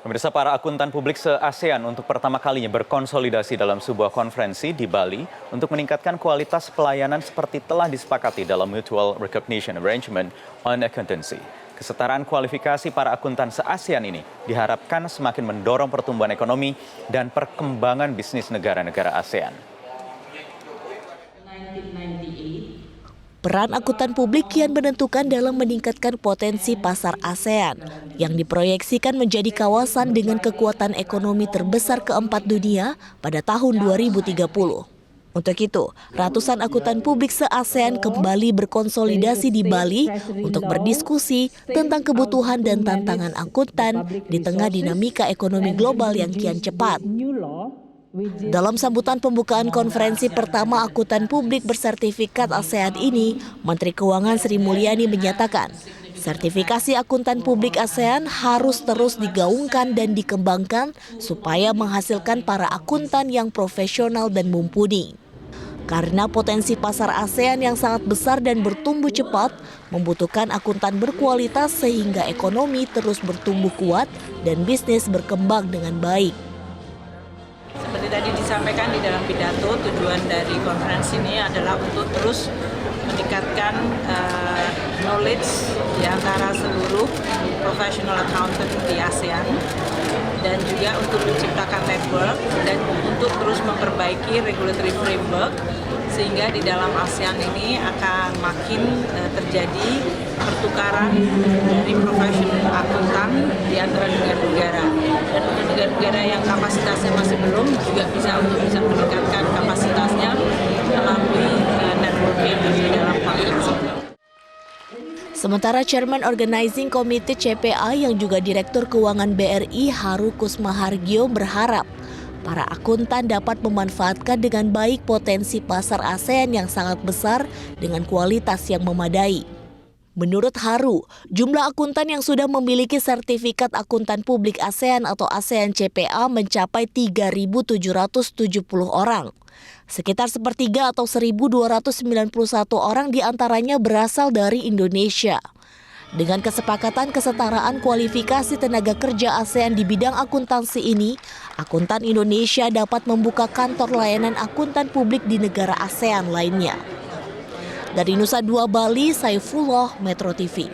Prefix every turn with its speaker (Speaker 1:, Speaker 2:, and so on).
Speaker 1: Pemirsa, para akuntan publik se-ASEAN untuk pertama kalinya berkonsolidasi dalam sebuah konferensi di Bali untuk meningkatkan kualitas pelayanan seperti telah disepakati dalam Mutual Recognition Arrangement on Accountancy. Kesetaraan kualifikasi para akuntan se-ASEAN ini diharapkan semakin mendorong pertumbuhan ekonomi dan perkembangan bisnis negara-negara ASEAN.
Speaker 2: Peran akuntan publik kian menentukan dalam meningkatkan potensi pasar ASEAN yang diproyeksikan menjadi kawasan dengan kekuatan ekonomi terbesar keempat dunia pada tahun 2030. Untuk itu, ratusan akuntan publik se-ASEAN kembali berkonsolidasi di Bali untuk berdiskusi tentang kebutuhan dan tantangan akuntan di tengah dinamika ekonomi global yang kian cepat. Dalam sambutan pembukaan konferensi pertama akuntan publik bersertifikat ASEAN ini, Menteri Keuangan Sri Mulyani menyatakan, sertifikasi akuntan publik ASEAN harus terus digaungkan dan dikembangkan supaya menghasilkan para akuntan yang profesional dan mumpuni. Karena potensi pasar ASEAN yang sangat besar dan bertumbuh cepat, membutuhkan akuntan berkualitas sehingga ekonomi terus bertumbuh kuat dan bisnis berkembang dengan baik.
Speaker 3: Seperti tadi disampaikan di dalam pidato, tujuan dari konferensi ini adalah untuk terus meningkatkan knowledge di antara seluruh professional accountant di ASEAN dan juga untuk menciptakan network dan untuk terus memperbaiki regulatory framework sehingga di dalam ASEAN ini akan makin terjadi pertukaran dari profesional akuntan di antara negara-negara. Dan untuk negara-negara yang kapasitasnya masih belum juga bisa meningkatkan kapasitasnya melalui networking di dalam konferensi.
Speaker 2: Sementara Chairman Organizing Committee CPA yang juga Direktur Keuangan BRI Haru Kusmahargyo berharap para akuntan dapat memanfaatkan dengan baik potensi pasar ASEAN yang sangat besar dengan kualitas yang memadai. Menurut Haru, jumlah akuntan yang sudah memiliki sertifikat akuntan publik ASEAN atau ASEAN CPA mencapai 3.770 orang. Sekitar sepertiga atau 1.291 orang diantaranya berasal dari Indonesia. Dengan kesepakatan kesetaraan kualifikasi tenaga kerja ASEAN di bidang akuntansi ini, akuntan Indonesia dapat membuka kantor layanan akuntan publik di negara ASEAN lainnya. Dari Nusa Dua Bali, Saifullah, Metro TV.